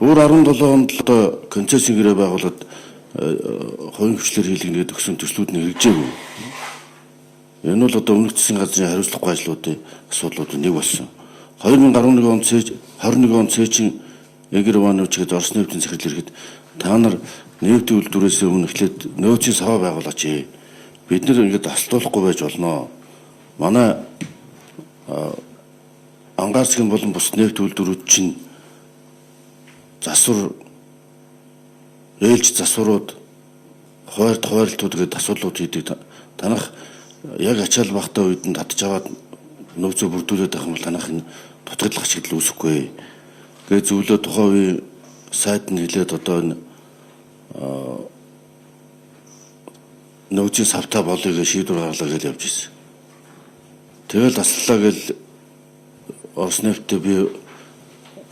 Өөр 17 онд одоо концессийн гэрээ байгуулад хувийн хвшлэр хийлгэнэ гэдэг өгсөн төслүүд нь хэрэгжээгүй. Энэ бол одоо өмнөх засгийн газрын хариуцлагагүй ажлуудын асуудлуудын нэг болсон. 2011 онд 21 онд Цээчин Эгэр Иванович гээд Орос нефтийн захирал ирэхэд та нар нефтийн үйлдвэрээс өмнө эхлээд нөөцийн саваа байгуулаач. Бид нэр ингээд аслуулахгүй байж болно. Манай ангаацгийн болон бус нефт үйлдвэрүүд чинь засвар ээлж засварууд хуваарлтууд гэдэг асуудлууд хийдэг. Танах яг ачаал багтаа үед нь татж аваад нөөцөө бүрдүүлээд байх юм бол танах энэ дутагдлах чиглэл үүсэхгүй. Гээ зөвлөө тухайн үеийн сайд нь хэлээд одоо энэ нөөцийн савтаа болыг шийдвэр гарлаа гэж явж ирсэн. Тэгэл таслалаа гэл Орос нефттэй би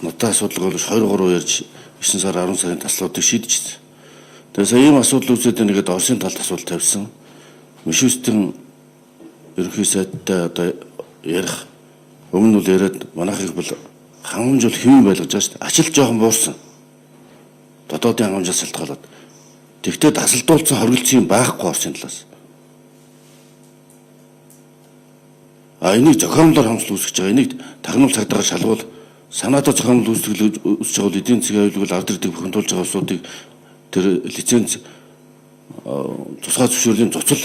нутаа асуудал болж 23 ярьж 9 сар 10 сарын таслуудыг шийдчихсэн. Тэгээ сая ийм асуудал үүсээд нэгэд Оросын талд асуудал тавьсан. Мишустын ерөнхий сайдтай одоо ярих өмнө нь яриад манайхыг бол хангамжуул хэвэн байлгаж байгаа шүү дээ. Ачаал жоохон буурсан. Дотоодын хангамжаас шалтгаалаад. Тэгтээ тасалдуулсан хоригдсон юм байхгүй Оросын талаас. Энийг зохиомлоор хамсал үүсгэж байгаа. Энийг тагнуул цагдаагаар шалгуул санаатай зохиомл үүсгэж байгаа бол эдийн засгийн аюулгүй ард ирдэг бухимдуулж байгаа улсуудыг тэр лиценз тусгай зөвшөөрлийн цуцал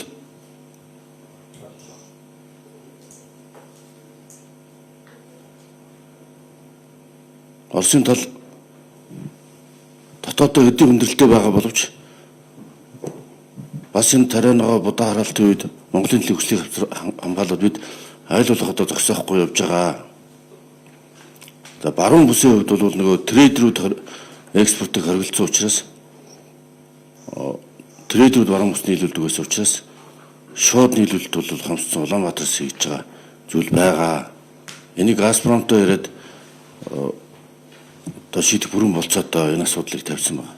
Оросын тал дотоодоо эдийн хүндрэлтэй байгаа боловч бас энэ тарианагаа будаа хараалтын үед Монголын төлөв хүслийг хамгаалаад бид айл болох одоо зогсоохгүй явж байгаа. За баруун бүсийн хувьд бол нөгөө трейдерүүд экспортыг хоригдсон учраас трейдерүүд баруун бүс нийлүүлдэг байсан учраас шууд нийлүүлэлт бол хамссан Улаанбаатараас хийж байгаа зүйл байгаа. Энийг Газпромтой яриад одоо шийдэх бүрэн болцоотой энэ асуудлыг тавьсан байна.